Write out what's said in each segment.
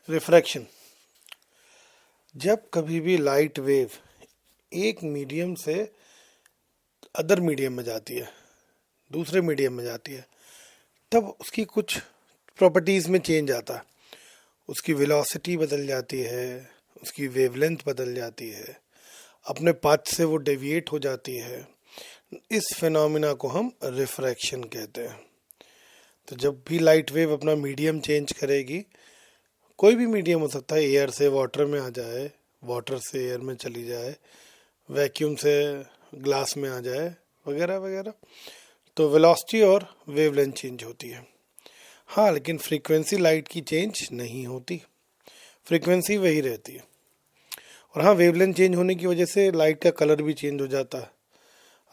Refraction. जब कभी भी लाइट वेव एक मीडियम से अदर मीडियम में जाती है, दूसरे मीडियम में जाती है, तब उसकी कुछ प्रॉपर्टीज़ में चेंज आता है। उसकी वेलोसिटी बदल जाती है, उसकी वेवलेंथ बदल जाती है, अपने पाथ से वो डेविएट हो जाती है। इस फिनोमिना को हम रिफ्रैक्शन कहते हैं। तो जब भी लाइट वेव अपना मीडियम चेंज करेगी, कोई भी मीडियम हो सकता है, एयर से वाटर में आ जाए, वाटर से एयर में चली जाए, वैक्यूम से ग्लास में आ जाए, वगैरह वगैरह, तो वेलोसिटी और वेवलेंथ चेंज होती है। हाँ, लेकिन फ्रीक्वेंसी लाइट की चेंज नहीं होती, फ्रीक्वेंसी वही रहती है। और हाँ, वेवलेंथ चेंज होने की वजह से लाइट का कलर भी चेंज हो जाता है।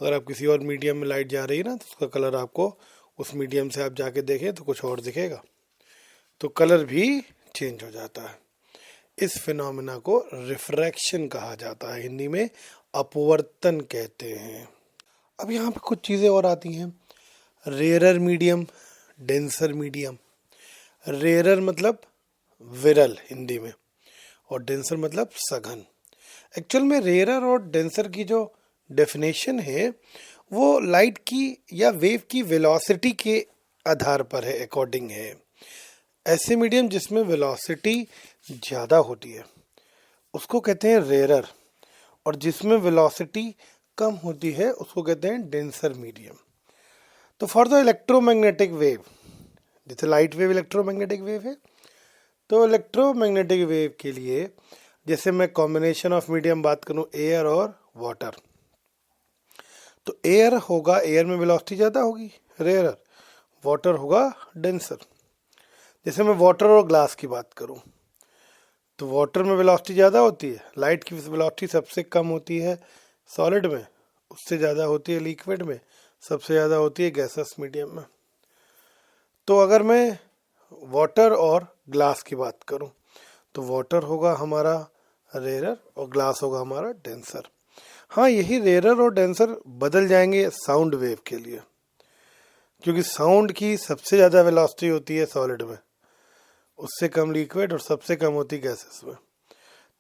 अगर आप किसी और मीडियम में लाइट जा रही है ना, तो उसका कलर आपको उस मीडियम से आप जाके देखें तो कुछ और दिखेगा, तो कलर भी चेंज हो जाता है। इस फिनोमिना को रिफ्रैक्शन कहा जाता है, हिंदी में अपवर्तन कहते हैं। अब यहाँ पे कुछ चीज़ें और आती हैं। Rarer medium, denser medium. Rarer मतलब विरल हिंदी में, और डेंसर मतलब सघन। एक्चुअल में रेयरर और डेंसर की जो डेफिनेशन है वो लाइट की या वेव की वेलोसिटी के आधार पर है, अकॉर्डिंग है। ऐसे मीडियम जिसमें वेलोसिटी ज़्यादा होती है उसको कहते हैं रेयरर, और जिसमें वेलोसिटी कम होती है उसको कहते हैं डेंसर मीडियम। तो फॉर द इलेक्ट्रोमैग्नेटिक वेव, जैसे लाइट वेव इलेक्ट्रोमैग्नेटिक वेव है, तो इलेक्ट्रोमैग्नेटिक वेव के लिए जैसे मैं कॉम्बिनेशन ऑफ मीडियम बात करूं, एयर और वाटर, तो एयर होगा, एयर में वेलोसिटी ज़्यादा होगी, रेयरर। वाटर होगा डेंसर। जैसे मैं वाटर और ग्लास की बात करूं, तो वाटर में वेलोसिटी ज़्यादा होती है, लाइट की वेलोसिटी सबसे कम होती है सॉलिड में, उससे ज़्यादा होती है लिक्विड में, सबसे ज़्यादा होती है गैसेस मीडियम में। तो अगर मैं वाटर और ग्लास की बात करूं, तो वाटर होगा हमारा रेयरर और ग्लास होगा हमारा डेंसर। हाँ, यही रेयरर और डेंसर बदल जाएंगे साउंड वेव के लिए, क्योंकि साउंड की सबसे ज़्यादा वेलोसिटी होती है सॉलिड में, उससे कम लिक्विड और सबसे कम होती गैसेस में।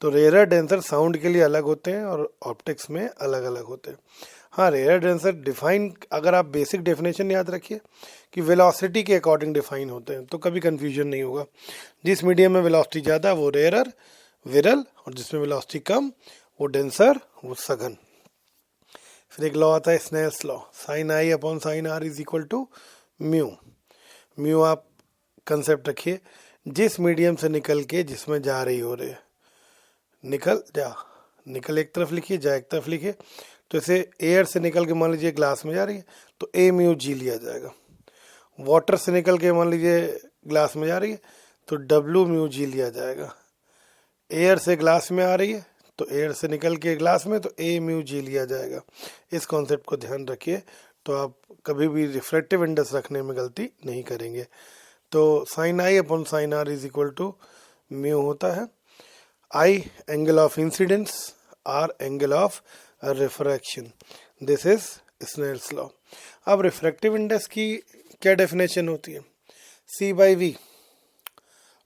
तो रेयरर डेंसर साउंड के लिए अलग होते हैं और ऑप्टिक्स में अलग अलग होते हैं। हाँ, रेयरर डेंसर डिफाइन, अगर आप बेसिक डेफिनेशन याद रखिए कि वेलोसिटी के अकॉर्डिंग डिफाइन होते हैं, तो कभी कंफ्यूजन नहीं होगा। जिस मीडियम में वेलोसिटी ज़्यादा वो रेयरर, विरल, और जिसमें वेलोसिटी कम वो डेंसर, वो सघन। फिर एक लॉ आता है Snell's law, sine i upon sine r is equal to mu. Mu आप कंसेप्ट रखिए, जिस मीडियम से निकल के जिसमें जा रही हो रही है, निकल जा, निकल एक तरफ लिखिए, जा एक तरफ लिखिए। तो इसे एयर से निकल के मान लीजिए ग्लास में जा रही है तो ए म्यू जी लिया जाएगा। वाटर से निकल के मान लीजिए ग्लास में जा रही है तो डब्ल्यू म्यू जी लिया जाएगा। एयर से ग्लास में आ रही है तो एयर से निकल के ग्लास में, तो ए म्यू जी लिया जाएगा। इस कॉन्सेप्ट को ध्यान रखिए, तो आप कभी भी रिफ्रैक्टिव इंडेक्स रखने में गलती नहीं करेंगे। तो sine i upon sine r is equal to mu होता है। I angle of incidence, r angle of refraction. This is Snell's law. अब रिफ्रैक्टिव इंडेक्स की क्या डेफिनेशन होती है? C by v,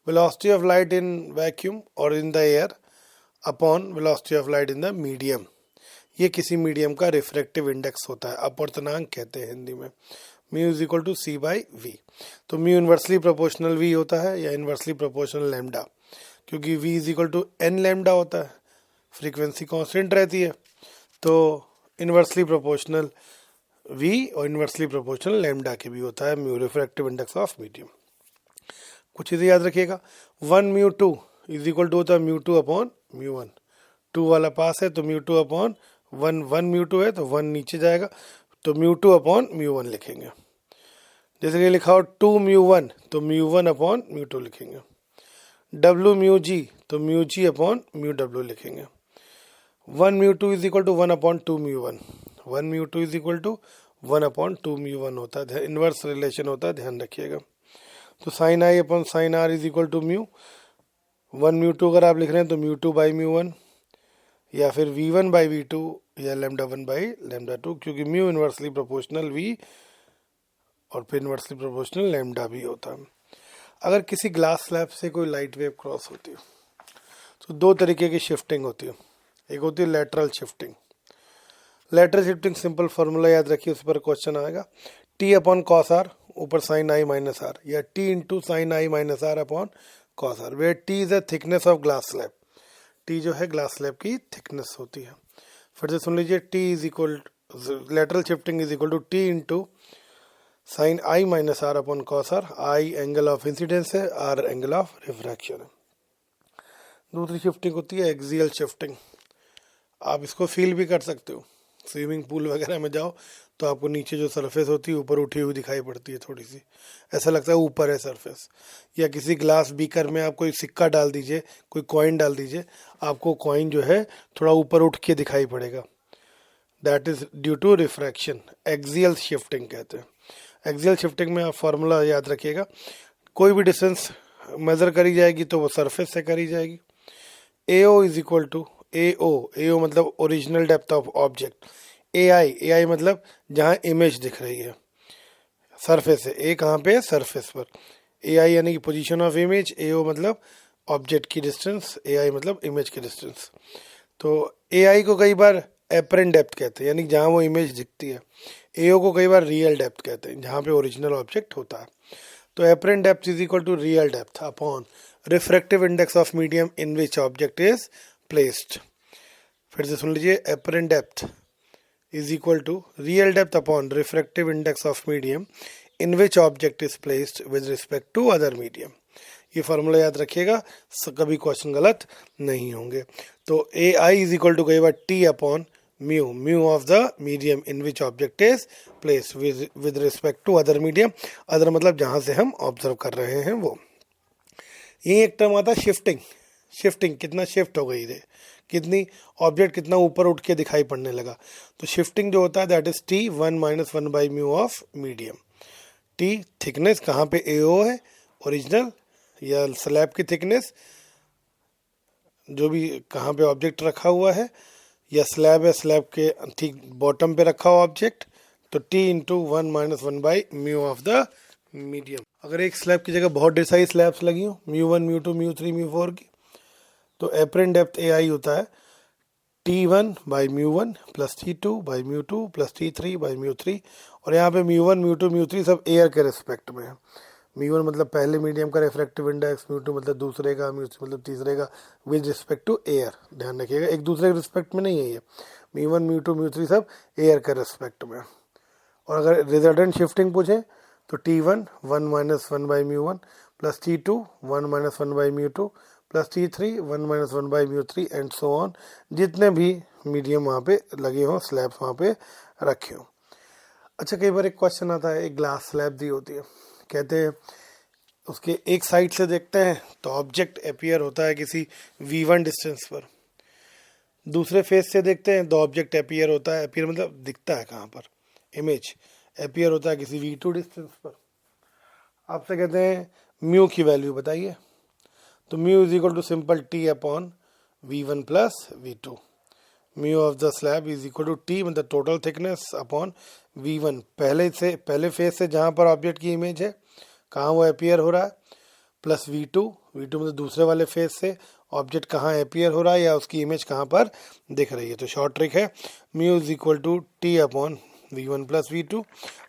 velocity of light in vacuum और in the air upon velocity of light in the medium. ये किसी medium का refractive index होता है, अपवर्तनांक कहते हैं हिंदी में। Mu is equal to c by v. तो म्यू इन्वर्सली प्रोपोर्शनल वी होता है या इन्वर्सली प्रोपोर्शनल लैम्डा, क्योंकि v is equal to n lambda होता है, फ्रीक्वेंसी कांस्टेंट रहती है, तो इन्वर्सली प्रोपोर्शनल वी और इन्वर्सली प्रोपोर्शनल लैम्डा के भी होता है mu, refractive index of medium. कुछ चीज़ें याद रखिएगा, 1 म्यू 2 इज इक्वल टू होता है म्यू 2 अपॉन म्यू 1। 2 वाला पास है तो म्यू 2 अपॉन 1, 1 म्यू 2 है तो 1 नीचे जाएगा, तो म्यू 2 अपॉन म्यू 1 लिखेंगे। जैसे कि लिखा हो 2 म्यू 1 तो म्यू 1 अपॉन म्यू 2 लिखेंगे। डब्ल्यू म्यू जी तो mu G upon mu W लिखेंगे। 1 mu 2 is equal to 1 upon 2 mu 1। 1 mu 2 is equal to 1 upon 2 mu 1 होता है, इन्वर्स रिलेशन होता है, ध्यान रखिएगा। तो sine i upon sine r is equal to mu. 1 mu 2 अगर आप लिख रहे हैं तो म्यू 2 बाई म्यू 1, या फिर v1 बाई v2 या लैम्डा 1 बाई लैम्डा 2, क्योंकि म्यू इन्वर्सली प्रोपोर्शनल v और फिर इन्वर्सली प्रोपोर्शनल लैम्डा भी होता है। अगर किसी ग्लास स्लैब से कोई लाइट वेव क्रॉस होती है तो दो तरीके की शिफ्टिंग होती है। एक होती है lateral shifting. Lateral shifting simple formula याद रखिए, उस पर क्वेश्चन आएगा, टी अपॉन कॉस आर ऊपर साइन आई माइनस आर, या t into sine i minus r upon cos r, where t is the thickness of glass slab. T जो है glass slab की थिकनेस होती है। फिर से सुन लीजिए, t is equal, lateral shifting is equal to t into sine i minus r upon cos r. I angle of incidence है, आर एंगल ऑफ रिफ्रैक्शन है। दूसरी शिफ्टिंग होती है एक्सियल शिफ्टिंग। आप इसको फील भी कर सकते हो, स्विमिंग पूल वगैरह में जाओ तो आपको नीचे जो सरफेस होती है ऊपर उठी हुई दिखाई पड़ती है, थोड़ी सी ऐसा लगता है ऊपर है सरफेस। या किसी ग्लास बीकर में आप कोई सिक्का डाल दीजिए, कोई कॉइन डाल दीजिए, आपको कॉइन जो है थोड़ा ऊपर उठ के दिखाई पड़ेगा। That is due to refraction, axial shifting कहते हैं। एक्सियल शिफ्टिंग में आप फार्मूला याद रखिएगा, कोई भी डिस्टेंस मेजर करी जाएगी तो वो सरफेस से करी जाएगी। AO is equal to AO मतलब original depth of object. AI मतलब जहाँ इमेज दिख रही है सरफेस से, A कहाँ पे है, सरफेस पर। AI यानी कि पोजीशन ऑफ इमेज, AO मतलब ऑब्जेक्ट की डिस्टेंस, AI मतलब इमेज की डिस्टेंस। तो AI को कई बार एपरेंट डेप्थ कहते हैं, यानी जहाँ वो इमेज दिखती है। AO को कई बार रियल डेप्थ कहते हैं, जहाँ पे ओरिजिनल ऑब्जेक्ट होता है। तो apparent depth is equal to real depth upon refractive index of medium in which object is placed. फिर से सुन लीजिए, apparent depth is equal to real depth upon refractive index of medium in which object is placed with respect to other medium। ये formula याद रखिएगा, कभी question गलत नहीं होंगे। तो AI इज इक्वल टू कई बार T upon mu of the medium in which object is place with respect to other medium. Other मतलब जहाँ से हम ऑब्जर्व कर रहे हैं वो। यही एक टर्म आता है शिफ्टिंग। शिफ्टिंग कितना शिफ्ट हो गई है, कितनी ऑब्जेक्ट कितना ऊपर उठ के दिखाई पड़ने लगा। तो शिफ्टिंग जो होता है that is T 1-1/μ of medium. T thickness कहाँ पे AO है, ओरिजिनल या स्लैब की थिकनेस, जो भी कहाँ पे ऑब्जेक्ट रखा हुआ है, या स्लैब है, स्लैब के ठीक बॉटम पे रखा हुआ ऑब्जेक्ट, तो T into 1-1/μ of the medium. अगर एक स्लैब की जगह बहुत ढेर सारी स्लैब्स लगी हो, μ1 μ2 μ3 μ4 की, तो एपरेंट डेप्थ AI होता है T1/μ1 plus T2/μ2 plus T3/μ3। और यहाँ पे μ1 μ2 μ3 सब एयर के रिस्पेक्ट में है। μ1 मतलब पहले मीडियम का रिफ्रैक्टिव इंडेक्स, μ2 मतलब दूसरे का, μ3 मतलब तीसरे का, विद रिस्पेक्ट टू एयर। ध्यान रखिएगा, एक दूसरे के रिस्पेक्ट में नहीं है ये। μ1 μ2 μ3 सब एयर के रिस्पेक्ट में। और अगर रिजल्टेंट शिफ्टिंग पूछे तो T1 1-1/μ1 plus T2 1-1/μ2 plus T3 1-1/μ3 and so on, जितने भी मीडियम वहाँ पे लगे हों, स्लैब्स वहाँ पे रखे हों। अच्छा, कई बार एक क्वेश्चन आता है, एक ग्लास स्लैब दी होती है, कहते हैं उसके एक साइड से देखते हैं तो ऑब्जेक्ट अपीयर होता है किसी V1 डिस्टेंस पर, दूसरे फेस से देखते हैं तो ऑब्जेक्ट अपीयर होता है, अपीयर मतलब दिखता है कहाँ पर, इमेज अपीयर होता है किसी V2 डिस्टेंस पर। आपसे कहते हैं म्यू की वैल्यू बताइए, तो mu is equal to simple T upon V1 plus V2। Mu of the slab is equal to T मतलब टोटल थिकनेस अपॉन V1 पहले फेस से जहाँ पर ऑब्जेक्ट की इमेज है, कहाँ वो अपीयर हो रहा है, प्लस V2 मतलब दूसरे वाले फेस से ऑब्जेक्ट कहाँ अपीयर हो रहा है या उसकी इमेज कहाँ पर दिख रही है। तो शॉर्ट ट्रिक है, mu is equal to T upon V1 plus V2।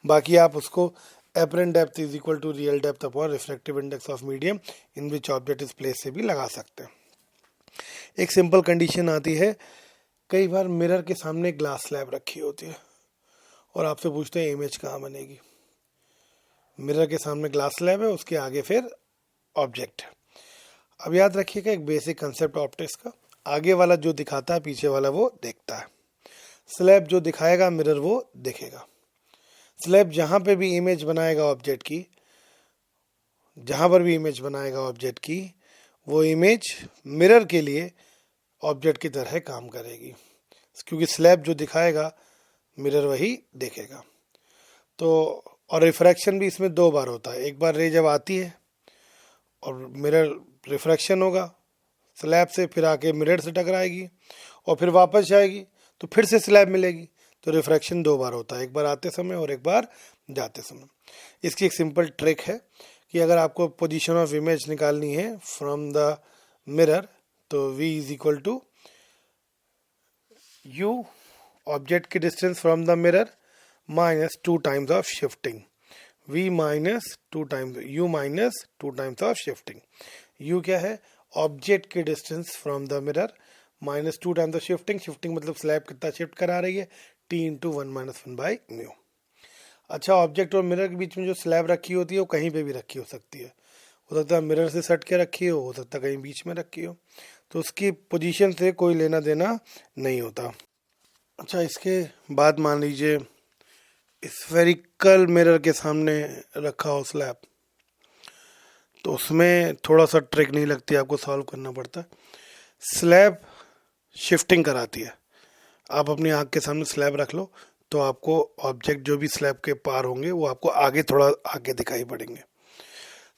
बाकी आप उसको apparent depth is equal to real depth upon refractive index of medium in which object is place से भी लगा सकते हैं। एक सिंपल कंडीशन आती है, कई बार मिरर के सामने ग्लास स्लैब रखी होती है और आपसे पूछते हैं इमेज कहाँ बनेगी। मिरर के सामने ग्लास स्लैब है, उसके आगे फिर ऑब्जेक्ट है। अब याद रखिएगा एक बेसिक कंसेप्ट ऑप्टिक्स का, आगे वाला जो दिखाता है पीछे वाला वो देखता है। स्लैब जो दिखाएगा मिरर वो देखेगा। स्लैब जहाँ पे भी इमेज बनाएगा ऑब्जेक्ट की, जहाँ पर भी इमेज बनाएगा ऑब्जेक्ट की, वो इमेज मिरर के लिए ऑब्जेक्ट की तरह काम करेगी, क्योंकि स्लैब जो दिखाएगा मिरर वही देखेगा। तो और रिफ्रैक्शन भी इसमें दो बार होता है, एक बार रे जब आती है और मिरर रिफ्रैक्शन होगा स्लैब से, फिर आके मिरर से टकराएगी और फिर वापस जाएगी तो फिर से स्लैब मिलेगी। तो रिफ्रैक्शन दो बार होता है, एक बार आते समय और एक बार जाते समय। इसकी एक सिंपल ट्रिक है, कि अगर आपको पोजीशन ऑफ इमेज निकालनी है फ्रॉम द मिरर, तो v is equal to u, object की distance from the mirror, minus 2 times of shifting, v minus 2 times u minus 2 times of shifting. u क्या है? ऑब्जेक्ट की distance from the mirror minus 2 times of shifting. Shifting मतलब slab कितना shift करा रही है, t into 1 minus 1 by mu. अच्छा, object और मिरर के बीच में जो स्लैब रखी होती है वो कहीं पे भी रखी हो सकती है। हो सकता है मिरर से सट के रखी हो सकता है कहीं बीच में रखी हो, तो उसकी पोजीशन से कोई लेना देना नहीं होता। अच्छा, इसके बाद मान लीजिए स्फेरिकल मिरर के सामने रखा हो स्लैब, तो उसमें थोड़ा सा ट्रिक नहीं लगती, आपको सॉल्व करना पड़ता है। स्लैब शिफ्टिंग कराती है। आप अपनी आँख के सामने स्लैब रख लो तो आपको ऑब्जेक्ट जो भी स्लैब के पार होंगे वो आपको आगे थोड़ा आगे दिखाई पड़ेंगे,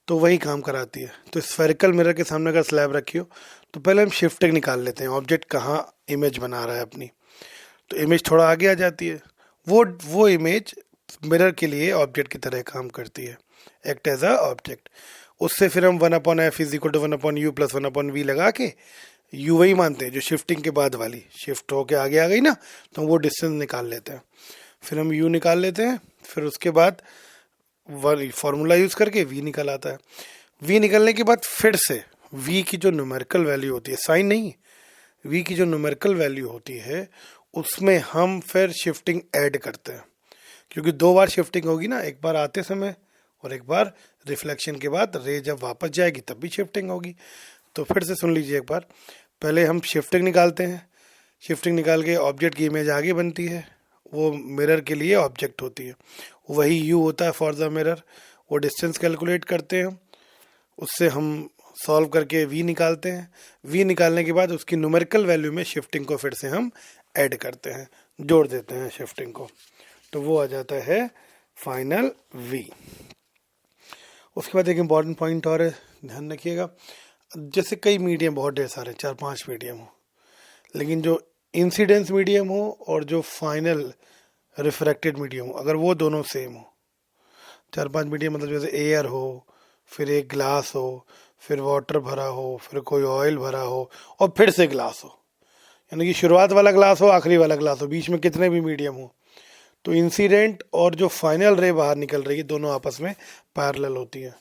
तो वही काम कराती है। तो स्फेरिकल मिरर के सामने अगर स्लैब रखी हो तो पहले हम शिफ्टिंग निकाल लेते हैं, ऑब्जेक्ट कहाँ इमेज बना रहा है अपनी, तो इमेज थोड़ा आगे आ जाती है। वो इमेज मिरर के लिए ऑब्जेक्ट की तरह काम करती है, एक्ट एज अ ऑब्जेक्ट। उससे फिर हम 1/f is equal to 1/u plus 1/v लगा के यू वही मानते हैं जो शिफ्टिंग के बाद वाली, शिफ्ट होके आगे आ गई ना, तो हम वो डिस्टेंस निकाल लेते हैं। फिर हम u निकाल लेते हैं, फिर उसके बाद फॉर्मूला यूज़ करके v निकल आता है। v निकलने के बाद फिर से v की जो न्यूमेरिकल वैल्यू होती है, साइन नहीं, v की जो न्यूमेरिकल वैल्यू होती है उसमें हम फिर शिफ्टिंग ऐड करते हैं, क्योंकि 2 बार शिफ्टिंग होगी ना, एक बार आते समय और एक बार रिफ्लेक्शन के बाद रे जब वापस जाएगी तब भी शिफ्टिंग होगी। तो फिर से सुन लीजिए एक बार, पहले हम शिफ्टिंग निकालते हैं, शिफ्टिंग निकाल के ऑब्जेक्ट की इमेज आगे बनती है, वो मिरर के लिए ऑब्जेक्ट होती है, वही u होता है फॉर द मिरर। वो डिस्टेंस कैलकुलेट करते हैं, उससे हम सॉल्व करके v निकालते हैं। v निकालने के बाद उसकी न्यूमेरिकल वैल्यू में शिफ्टिंग को फिर से हम ऐड करते हैं, जोड़ देते हैं शिफ्टिंग को, तो वो आ जाता है फाइनल v। उसके बाद एक इम्पॉर्टेंट पॉइंट और है, ध्यान रखिएगा, जैसे कई मीडियम, बहुत ढेर सारे 4-5 मीडियम हो, लेकिन जो इंसिडेंस मीडियम हो और जो फाइनल रिफ्रैक्टेड मीडियम हो, अगर वो दोनों सेम हो, 4-5 मीडियम मतलब जैसे एयर हो, फिर एक ग्लास हो, फिर वाटर भरा हो, फिर कोई ऑयल भरा हो और फिर से ग्लास हो, यानी कि शुरुआत वाला ग्लास हो, आखिरी वाला ग्लास हो, बीच में कितने भी मीडियम हो, तो इंसिडेंट और जो फाइनल रे बाहर निकल रही है दोनों आपस में पैरेलल होती है,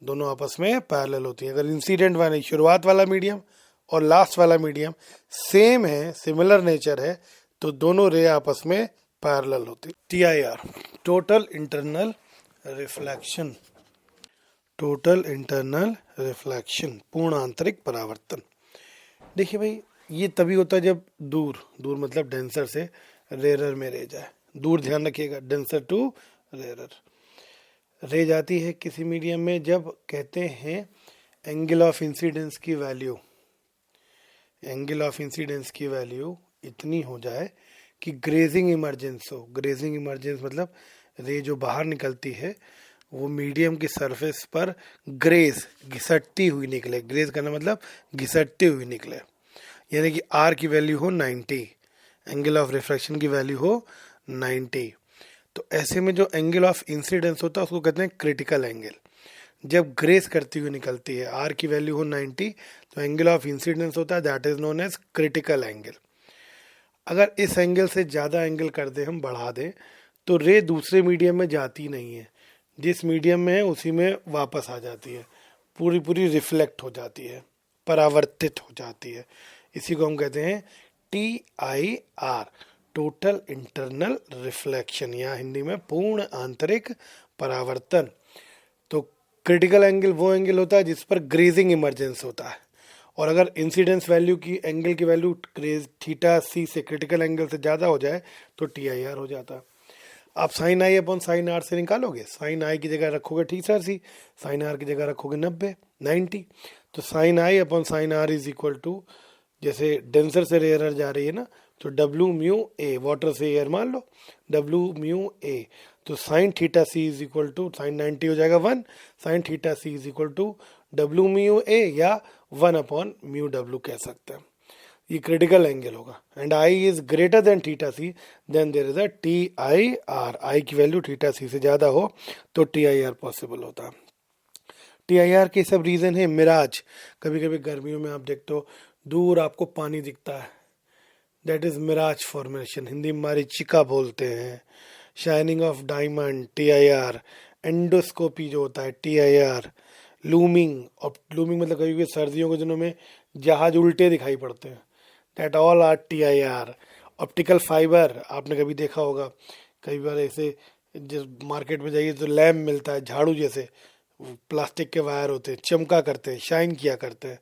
दोनों आपस में पैरेलल होती है। अगर इंसिडेंट वाली शुरुआत वाला मीडियम और लास्ट वाला मीडियम सेम है, सिमिलर नेचर है, तो दोनों रे आपस में पैरेलल होती है। TIR, total internal reflection, total internal reflection, पूर्ण आंतरिक परावर्तन। देखिए भाई, ये तभी होता है जब दूर दूर मतलब डेंसर से रेरर में रे जाए, दूर ध्यान रखिएगा, डेंसर टू रेरर रे जाती है किसी मीडियम में जब कहते हैं एंगल ऑफ इंसिडेंस की वैल्यू, एंगल ऑफ इंसिडेंस की वैल्यू इतनी हो जाए कि ग्रेजिंग इमर्जेंस हो। ग्रेजिंग इमर्जेंस मतलब रे जो बाहर निकलती है वो मीडियम की सरफेस पर ग्रेज, घिसटती हुई निकले। ग्रेज करना मतलब घिसटती हुई निकले, यानी कि R की वैल्यू हो 90, एंगल ऑफ रिफ्रैक्शन की वैल्यू हो 90। तो ऐसे में जो एंगल ऑफ इंसिडेंस होता है उसको कहते हैं क्रिटिकल एंगल। जब ग्रेस करती हुई निकलती है, R की वैल्यू हो 90, तो एंगल ऑफ इंसिडेंस होता है, that is known as critical angle. अगर इस एंगल से ज़्यादा एंगल कर दें, हम बढ़ा दें, तो रे दूसरे मीडियम में जाती नहीं है, जिस मीडियम में है उसी में वापस आ जाती है, पूरी पूरी रिफ्लेक्ट हो जाती है, परावर्तित हो जाती है। इसी को हम कहते हैं TIR, टोटल इंटरनल रिफ्लेक्शन, या हिंदी में पूर्ण आंतरिक परावर्तन। तो क्रिटिकल एंगल वो एंगल होता है जिस पर ग्रेजिंग इमर्जेंस होता है, और अगर इंसिडेंस वैल्यू की एंगल की वैल्यू थीटा सी से क्रिटिकल एंगल से ज़्यादा हो जाए तो TIR हो जाता है। आप sine i upon sine r से निकालोगे, साइन आई की जगह रखोगे थीटा सी, साइन आर की जगह रखोगे 90, तो sine i upon sine r is equal to, जैसे डेंसर से रेयर जा रही है ना, तो W म्यू A, वाटर से एयर मान लो, W म्यू A, तो sine theta c is equal to, sine 90 हो जाएगा 1, sine theta c is equal to W mu A या 1/μW कह सकते हैं। ये क्रिटिकल एंगल होगा, and I is greater than theta c, then there is a TIR। I की value theta c से ज़्यादा हो तो TIR पॉसिबल होता है। TIR के सब रीज़न है। मिराज, कभी कभी गर्मियों में आप देखते हो दूर आपको पानी दिखता है, that is mirage formation, Hindi में मरीचिका बोलते हैं। Shining of diamond TIR, endoscopy जो होता है TIR, लूमिंग, और लूमिंग मतलब कभी कभी सर्दियों के दिनों में जहाज उल्टे दिखाई पड़ते हैं, that all are TIR। Optical fibre आपने कभी देखा होगा, कई बार ऐसे जिस मार्केट में जाइए तो लैम्प मिलता है झाड़ू जैसे, प्लास्टिक के वायर होते हैं, चमका करते हैं, शाइन किया करते हैं,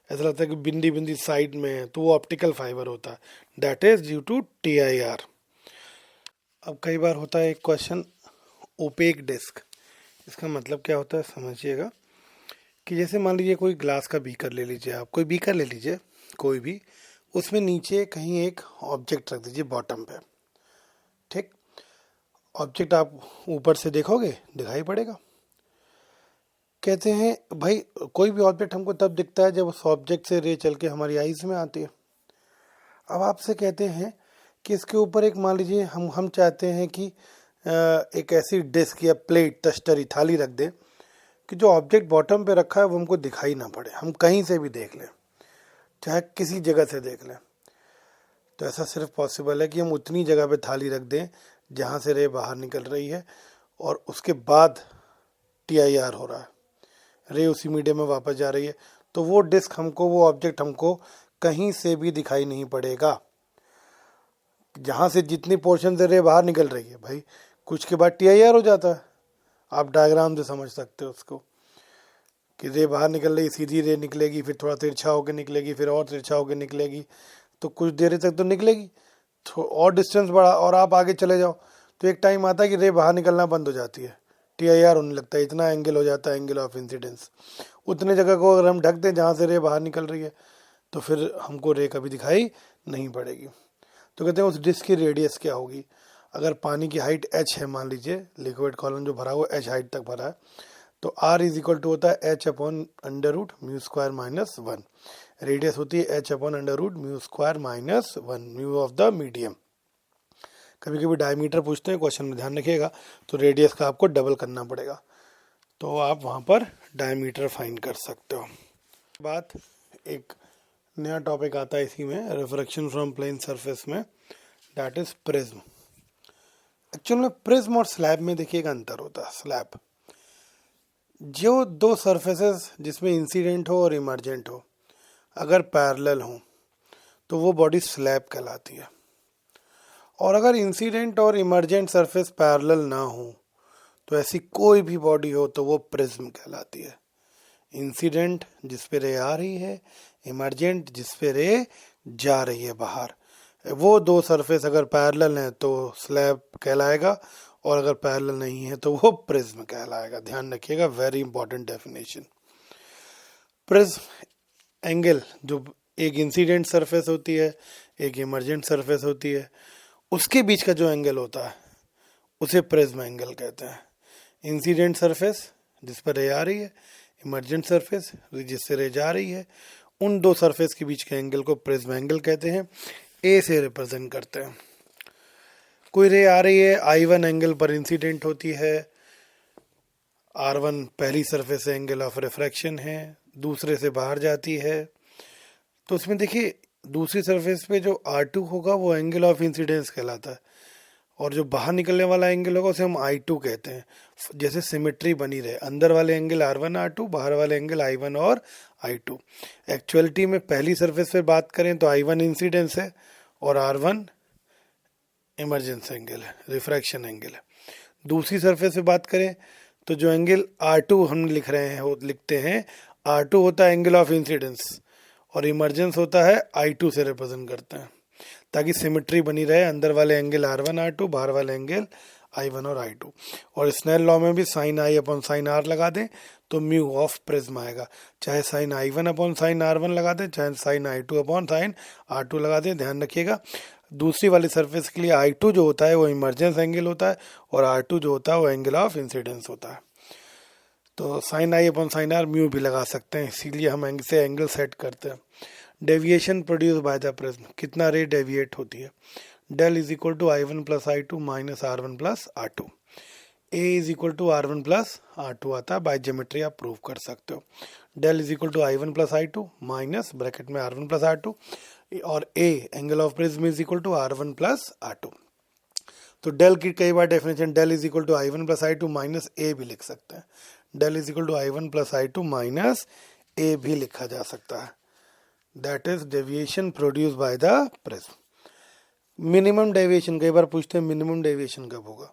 ऐसा लगता है कि बिंदी बिंदी साइड में है, तो वो ऑप्टिकल फाइबर होता है, that is due to TIR। अब कई बार होता है एक क्वेश्चन, ओपेक डिस्क, इसका मतलब क्या होता है समझिएगा। कि जैसे मान लीजिए कोई ग्लास का बीकर ले लीजिए, आप कोई बीकर ले लीजिए कोई भी, उसमें नीचे कहीं एक ऑब्जेक्ट रख दीजिए बॉटम पे, ठीक। ऑब्जेक्ट आप ऊपर से देखोगे दिखाई पड़ेगा। कहते हैं भाई कोई भी ऑब्जेक्ट हमको तब दिखता है जब उस ऑब्जेक्ट से रे चल के हमारी आईज में आती है। अब आपसे कहते हैं कि इसके ऊपर एक मान लीजिए हम चाहते हैं कि एक ऐसी डिस्क या प्लेट तश्तरी थाली रख दें कि जो ऑब्जेक्ट बॉटम पे रखा है वो हमको दिखाई ना पड़े, हम कहीं से भी देख लें, चाहे किसी जगह से देख लें। तो ऐसा सिर्फ पॉसिबल है कि हम उतनी जगह पे थाली रख दें जहाँ से रे बाहर निकल रही है और उसके बाद TIR हो रहा है, रे उसी मीडियम में वापस जा रही है, तो वो डिस्क हमको, वो ऑब्जेक्ट हमको कहीं से भी दिखाई नहीं पड़ेगा। जहाँ से जितनी पोर्शन से रे बाहर निकल रही है भाई, कुछ के बाद TIR हो जाता है। आप डायग्राम से समझ सकते हो उसको कि रे बाहर निकल रही, सीधी रे निकलेगी, फिर थोड़ा तिरछा होकर निकलेगी, फिर और तिरछा होकर निकलेगी, तो कुछ देर तक तो निकलेगी, और डिस्टेंस बढ़ा और आप आगे चले जाओ तो एक टाइम आता है कि रे बाहर निकलना बंद हो जाती है, TIR होने लगता है, इतना एंगल हो जाता है, एंगल ऑफ इंसिडेंस। उतने जगह को अगर हम ढक दें जहाँ से रे बाहर निकल रही है तो फिर हमको रे कभी दिखाई नहीं पड़ेगी। तो कहते हैं उस डिस्क की रेडियस क्या होगी। अगर पानी की हाइट h है, मान लीजिए लिक्विड कॉलम जो भरा हुआ h हाइट तक भरा है, तो R इज इक्वल टू होता है h upon under root mu square minus 1, radius होती है h upon under root mu square minus 1, mu of the medium. कभी कभी डायमीटर पूछते हैं क्वेश्चन में, ध्यान रखिएगा, तो रेडियस का आपको डबल करना पड़ेगा, तो आप वहाँ पर डायमीटर फाइंड कर सकते हो। बात एक नया टॉपिक आता है इसी में, रिफ्रैक्शन फ्रॉम प्लेन सरफेस में, दैट इज प्रिज्म। एक्चुअल में प्रिज्म और स्लैब में देखिएगा अंतर होता है। स्लैब जो दो सरफेसेस जिसमें इंसिडेंट हो और इमर्जेंट हो अगर पैरेलल हो तो वो बॉडी स्लैब कहलाती है, और अगर इंसिडेंट और इमर्जेंट सरफेस पैरेलल ना हो तो ऐसी कोई भी बॉडी हो तो वो प्रिज्म कहलाती है। इंसिडेंट जिस पे रे आ रही है, इमर्जेंट जिस पे रे जा रही है बाहर, वो दो सरफेस अगर पैरेलल हैं तो स्लैब कहलाएगा, और अगर पैरेलल नहीं है तो वो प्रिज्म कहलाएगा। ध्यान रखिएगा, very important definition. Prism angle, जो एक इंसिडेंट सरफेस होती है एक इमर्जेंट सरफेस होती है, उसके बीच का जो एंगल होता है उसे प्रिज्म एंगल कहते हैं। इंसिडेंट सरफेस जिस पर रे आ रही है, इमर्जेंट सरफेस जिससे रे जा रही है, उन दो सरफेस के बीच के एंगल को प्रिज्म एंगल कहते हैं। ए से रिप्रेजेंट करते हैं। कोई रे आ रही है, I1 एंगल पर इंसिडेंट होती है, R1 पहली सरफेस से एंगल ऑफ रिफ्रैक्शन है, दूसरे से बाहर जाती है, तो उसमें देखिए दूसरी सरफेस पे जो R2 होगा वो एंगल ऑफ इंसिडेंस कहलाता है, और जो बाहर निकलने वाला एंगल होगा उसे हम I2 कहते हैं। जैसे सिमेट्री बनी रहे, अंदर वाले एंगल R1 R2, बाहर वाले एंगल I1 और I2। एक्चुअलिटी में पहली सरफेस पे बात करें तो I1 इंसिडेंस है और R1 इमर्जेंस एंगल है, रिफ्रैक्शन एंगल है। दूसरी सरफेस पे बात करें तो जो एंगल R2 हम लिख रहे हैं, लिखते हैं R2 होता है एंगल ऑफ इंसिडेंस, और इमर्जेंस होता है I2 से रिप्रेजेंट करते हैं, ताकि सिमेट्री बनी रहे, अंदर वाले एंगल R1 R2, बाहर वाले एंगल I1 और I2। और स्नेल लॉ में भी sine I upon sine R लगा दें तो म्यू ऑफ प्रिज्म आएगा, चाहे sign I1 upon sine R1 लगा दें, चाहे sign I2 upon sine R2 लगा दें। ध्यान रखिएगा, दूसरी वाली सरफेस के लिए I2 जो होता है वो इमर्जेंस एंगल होता है, और R2 जो होता है वो एंगल ऑफ इंसिडेंस होता है। तो sine I upon sine R mu भी लगा सकते हैं, इसीलिए हम से एंगल सेट करते हैं। Deviation produce by the prism, कितना रे डेविएट होती है, del is equal to I1 plus I2 minus R1 plus R2। A is equal to r one plus r two आता है, बाय ज्योमेट्री आप prove कर सकते हो। Del is equal to i one plus i two minus bracket में r one plus r two, और a angle of prism is equal to r one plus r two. तो del की कई बार definition del is equal to i one plus i two minus a भी लिख सकते हैं। Del is equal to i one plus i two minus a भी लिखा जा सकता है। That is deviation produce by the prism. Minimum deviation कई बार पूछते हैं मिनिमम डेविएशन कब होगा।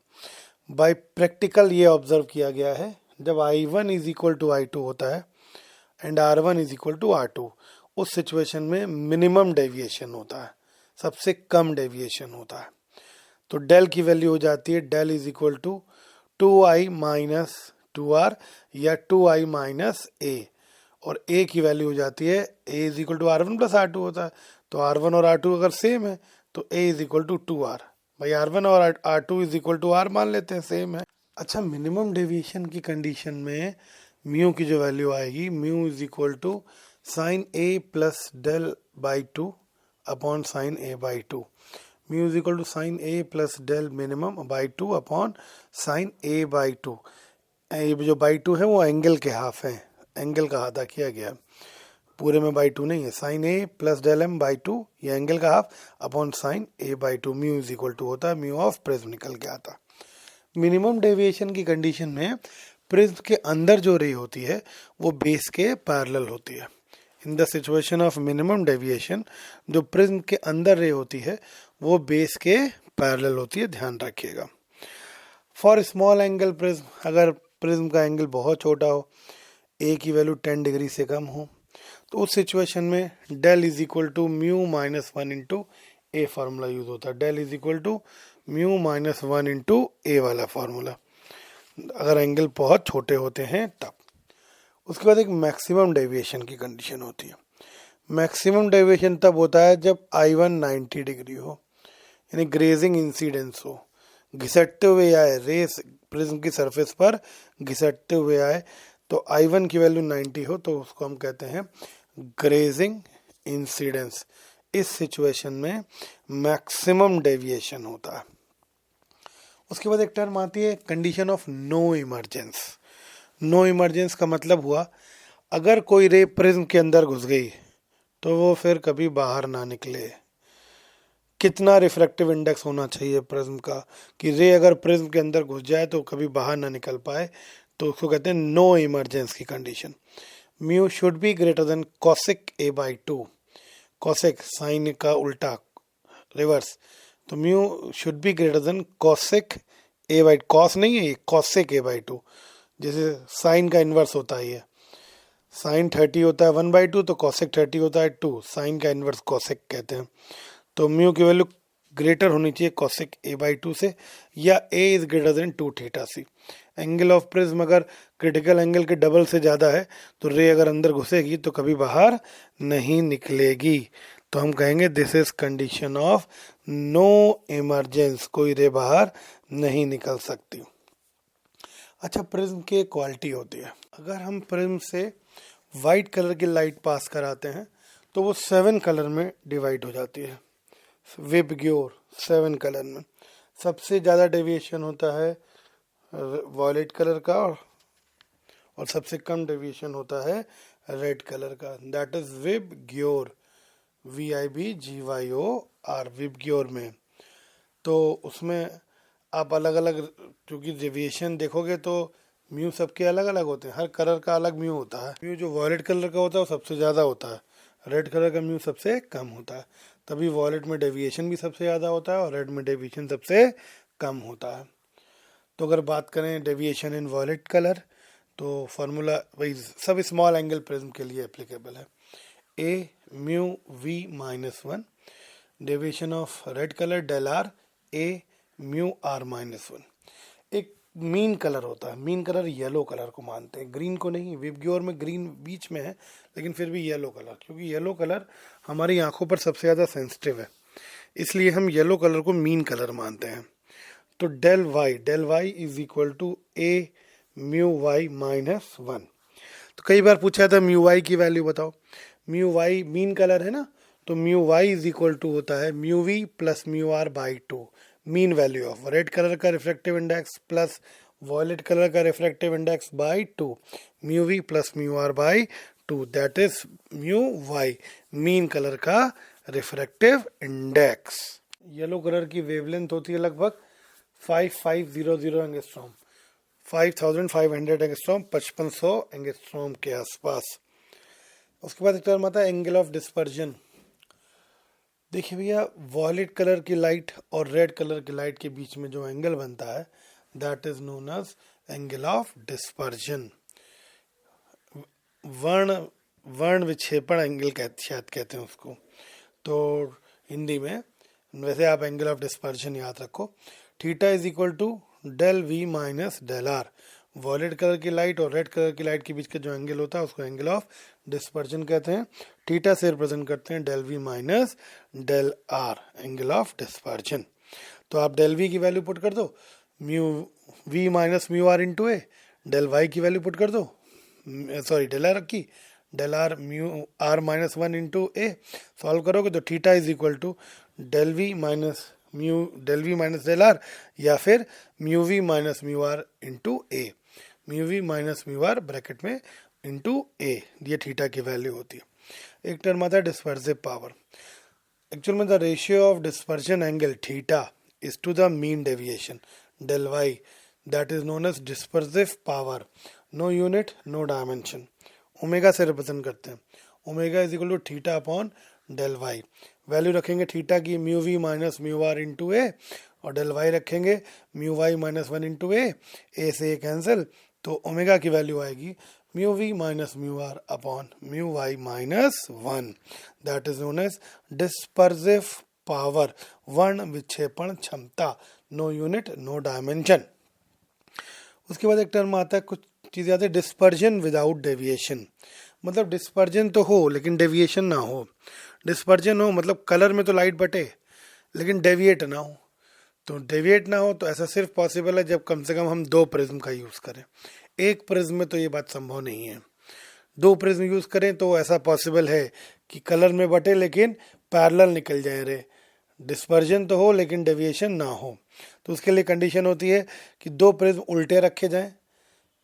बाय प्रैक्टिकल ये ऑब्जर्व किया गया है, जब i one is equal to i two होता है and r one is equal to r two, उस सिचुएशन में मिनिमम डेविएशन होता है, सबसे कम डेविएशन होता है। तो डेल की वैल्यू हो जाती है del is equal to 2i minus 2r या 2i माइनस ए, और a की वैल्यू हो जाती है a is equal to r one plus r two होता है। तो आर वन और आर टू अगर सेम है तो a is equal to 2r, भाई आर वन और r two is equal to r मान लेते हैं, सेम है। अच्छा, मिनिमम डेविएशन की कंडीशन में म्यू की जो वैल्यू आएगी, mu is equal to sine a plus del by two upon sine a by two. Mu is equal to sine a plus del minimum by two upon sine a by two. ये जो by two है वो angle के half है, angle का आधा किया गया, पूरे में बाई टू नहीं है। Sine a plus del m by two, ये एंगल का half upon sine a by two. Mu is equal to होता है म्यू ऑफ प्रिज्म निकल के आता। मिनिमम डेविएशन की कंडीशन में प्रिज्म के अंदर जो रे होती है वो बेस के पैरेलल होती है। In the situation of minimum deviation जो प्रिज्म के अंदर रे होती है वो बेस के पैरेलल होती है, ध्यान रखिएगा। फॉर स्मॉल एंगल प्रिज्म, अगर प्रिज्म का एंगल बहुत छोटा हो, ए की वैल्यू 10 डिग्री से कम हो, तो उस सिचुएशन में del is equal to mu minus one into a formula use होता है। Del is equal to mu minus one into a वाला फार्मूला, अगर एंगल बहुत छोटे होते हैं तब। उसके बाद एक मैक्सिमम डेविएशन की कंडीशन होती है। मैक्सिमम डेविएशन तब होता है जब आई वन 90 डिग्री हो, यानी ग्रेजिंग इंसिडेंस हो, घिसटते हुए आए, रेस प्रिज्म की सरफेस पर घिसटते हुए आए, तो आई वन की वैल्यू 90 हो तो उसको हम कहते हैं ग्रेजिंग इंसिडेंस। इस सिचुएशन में मैक्सिमम डेविएशन होता है। उसके बाद एक टर्म आती है condition of no emergence. No emergence का मतलब हुआ अगर कोई रे प्रिज्म के अंदर घुस गई तो वो फिर कभी बाहर ना निकले। कितना रिफ्रैक्टिव इंडेक्स होना चाहिए प्रिज्म का कि रे अगर प्रिज्म के अंदर घुस जाए तो कभी बाहर ना निकल पाए, तो उसको कहते हैं नो इमरजेंस की condition. Mu should be greater than cosec a by two. Cosec sine का उल्टा, रिवर्स, तो mu should be greater than cosec a by, cos नहीं है ये, कॉसेक ए बाई टू। जैसे साइन का इन्वर्स होता है, ये साइन 30 होता है 1/2, तो कॉसेक 30 होता है 2, साइन का इन्वर्स कॉसेक कहते हैं। तो म्यू की वैल्यू ग्रेटर होनी चाहिए कॉसेक ए बाई टू से, या a is greater than 2 theta c. Angle of prism अगर क्रिटिकल एंगल के डबल से ज़्यादा है तो रे अगर अंदर घुसेगी तो कभी बाहर नहीं निकलेगी। तो हम कहेंगे this is condition of no emergence, कोई रे बाहर नहीं निकल सकती। अच्छा, प्रिज्म की एक क्वालिटी होती है, अगर हम प्रिज्म से वाइट कलर की लाइट पास कराते हैं तो वो 7 कलर में डिवाइड हो जाती है। विबग्योर 7 कलर में सबसे ज़्यादा डेविएशन होता है वॉयलेट कलर का, और सबसे कम डेविएशन होता है रेड कलर का। That is VIBGYOR, VIBGYOR, VIBGYOR में। तो उसमें आप अलग अलग, क्योंकि डेविएशन देखोगे तो म्यू सबके अलग अलग होते हैं, हर कलर का अलग म्यू होता है। म्यू जो वॉयलेट कलर का होता है वो सबसे ज़्यादा होता है, रेड कलर का म्यू सबसे कम होता है। तभी वॉयलेट में डेविएशन भी सबसे ज़्यादा होता है और रेड में डेविएशन सबसे कम होता है। तो अगर बात करें डेविएशन इन वॉयलेट कलर तो फार्मूला वही सब स्मॉल एंगल प्रिज्म के लिए एप्लीकेबल है। A mu v minus one, deviation of red colour del r a mu r minus one. एक मीन कलर होता है, मीन कलर येलो कलर को मानते हैं, ग्रीन को नहीं। विबग्योर में ग्रीन बीच में है लेकिन फिर भी येलो कलर, क्योंकि येलो कलर हमारी आंखों पर सबसे ज़्यादा सेंसिटिव है, इसलिए हम येलो कलर को मीन कलर मानते हैं। तो del y is equal to a mu y minus one. तो कई बार पूछा था म्यू वाई की वैल्यू बताओ। म्यू वाई मीन कलर है ना, तो mu y is equal to होता है mu v plus mu r by two, mean value of red colour का refractive index plus violet colour का refractive index by 2, mu v plus mu r by 2, that is mu y, mean colour का refractive index. Yellow colour की wavelength होती है लगभग 5500 angstrom, 5500 angstrom, 5500 angstrom के आसपास। उसके बाद एक टर्म आता है एंगल ऑफ डिस्पर्जन। देखिए भैया, वॉयलेट कलर की लाइट और रेड कलर की लाइट के बीच में जो एंगल बनता है that is known as angle of dispersion. वर्ण विक्षेपण एंगल शायद कहते हैं उसको, तो हिंदी में। वैसे आप एंगल ऑफ डिस्पर्जन याद रखो। Theta is equal to del v minus del r. Violet colour की लाइट और रेड कलर की लाइट के बीच का जो एंगल होता है उसको एंगल ऑफ डिस्पर्जन कहते हैं। थीटा से रिप्रेजेंट करते हैं del v minus del r, angle of dispersion. तो आप डेल वी की वैल्यू पुट कर दो, mu v minus mu r into a, del y की वैल्यू पुट कर दो, सॉरी डेल आर की, del r mu r minus 1 into a. Solve करोगे तो theta is equal to del v minus del r, या फिर mu v minus mu r into a, mu v minus mu are bracket में into ए, ये theta की value होती है। एक टर्म आता है डिस्पर्सिव पावर। एक्चुअल में the ratio of dispersion angle theta is to the mean deviation del y, that is known as dispersive power. No unit no dimension, omega से represent करते हैं। Omega is equal to theta upon del y. Value रखेंगे theta की mu v minus mu r into a, और del y रखेंगे mu y minus 1 into a से a cancel, तो omega की वैल्यू आएगी mu v minus mu r upon mu y minus 1, that is known as dispersive power, वर्ण विक्षेपण क्षमता। No unit no dimension. उसके बाद एक टर्म आता है, कुछ चीज़ें आती है डिस्पर्जन विदाउट डेविएशन। मतलब डिस्पर्जन तो हो लेकिन डेविएशन ना हो। डिस्पर्जन हो मतलब कलर में तो लाइट बटे लेकिन डेविएट ना हो। तो डेविएट ना हो तो ऐसा सिर्फ पॉसिबल है जब कम से कम हम 2 प्रिज्म का यूज़ करें। एक प्रिज्म में तो ये बात संभव नहीं है। 2 प्रिज्म यूज़ करें तो ऐसा पॉसिबल है कि कलर में बटे लेकिन पैरेलल निकल जाए रे। डिस्पर्जन तो हो लेकिन डेविएशन ना हो। तो उसके लिए कंडीशन होती है कि 2 प्रिज्म उल्टे रखे जाएं,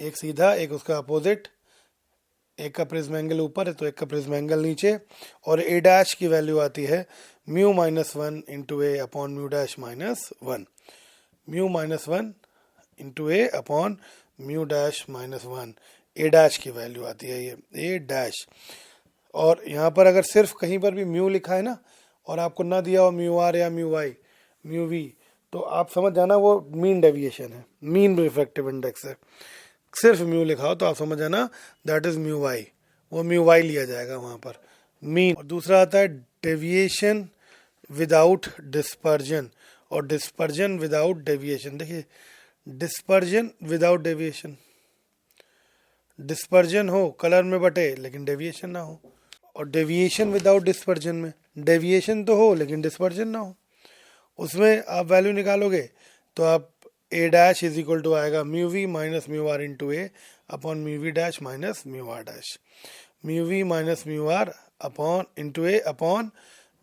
एक सीधा एक उसका अपोजिट। एक का प्रिज्म एंगल ऊपर है तो एक का प्रिज्म एंगल नीचे, और ए डैश की वैल्यू आती है mu minus 1 into a upon mu dash minus 1। Mu minus 1 into a upon mu dash minus 1, a dash की वैल्यू आती है ये ए डैश। और यहाँ पर अगर सिर्फ कहीं पर भी म्यू लिखा है ना और आपको ना दिया हो म्यू आर या म्यू वाई म्यू वी, तो आप समझ जाना वो मीन डेविएशन है, मीन रिफ्रैक्टिव इंडेक्स है। सिर्फ म्यू लिखा हो तो आप समझ जाना दैट इज म्यू वाई, वो म्यू वाई लिया जाएगा वहाँ पर मीन। और दूसरा आता है डेविएशन विदाउट डिस्पर्जन और डिस्पर्जन विदाउट डेविएशन। देखिए डिस्पर्जन विदाउट डेविएशन, डिस्पर्जन हो कलर में बटे लेकिन डेविएशन ना हो, और डेविएशन विदाउट डिस्पर्जन में डेविएशन तो हो लेकिन डिस्पर्जन ना हो। उसमें आप वैल्यू निकालोगे तो आप a dash is equal to आएगा mu v minus mu r into a upon mu v dash minus mu r dash, mu v minus mu r upon into a upon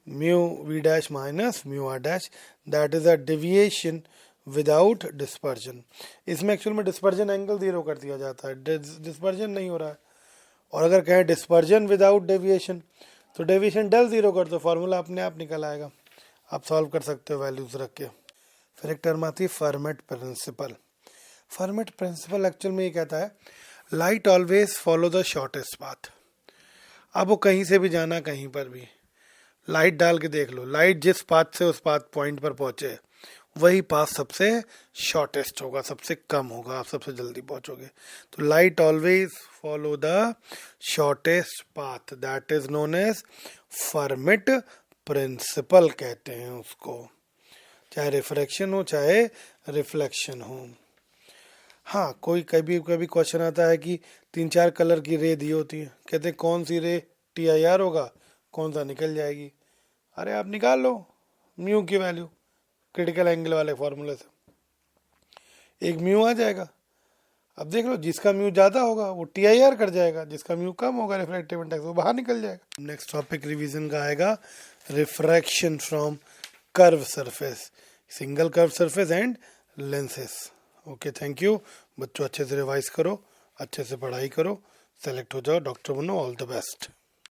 mu v dash minus mu r dash, that is a deviation without dispersion. इसमें actual में dispersion angle 0 कर दिया जाता है, dispersion नहीं हो रहा है। और अगर कहें डिस्पर्जन विदाउट डेविएशन तो डेविएशन डेल 0 कर दो, फार्मूला अपने आप निकल आएगा। आप सॉल्व कर सकते हो वैल्यूज रख के। फिर एक टर्म आती है Fermat principle. Fermat principle actual में ये कहता है light always follow the shortest path. अब वो कहीं से भी जाना, कहीं पर भी लाइट डाल के देख लो, लाइट जिस पाथ से उस पाथ पॉइंट पर पहुंचे वही पाथ सबसे शॉर्टेस्ट होगा, सबसे कम होगा, आप सबसे जल्दी पहुंचोगे। तो light always follow the shortest path, that is known as Fermat principle कहते हैं उसको, चाहे रिफ्रैक्शन हो चाहे रिफ्लेक्शन हो। हाँ, कोई कभी कभी क्वेश्चन आता है कि 3-4 कलर की रे दी होती है, कहते हैं कौन सी रे TIR होगा, कौन सा निकल जाएगी। अरे आप निकाल लो म्यू की वैल्यू क्रिटिकल एंगल वाले फॉर्मूले से, एक म्यू आ जाएगा। अब देख लो जिसका म्यू ज़्यादा होगा वो TIR कर जाएगा, जिसका म्यू कम होगा रिफ्रैक्टिव इंडेक्स वो बाहर निकल जाएगा। नेक्स्ट टॉपिक रिवीजन का आएगा refraction from curve surface, single curve surface and lenses. Okay, thank you. बच्चों अच्छे से रिवाइज करो, अच्छे से पढ़ाई करो, सेलेक्ट हो जाओ, डॉक्टर बनो, ऑल द बेस्ट।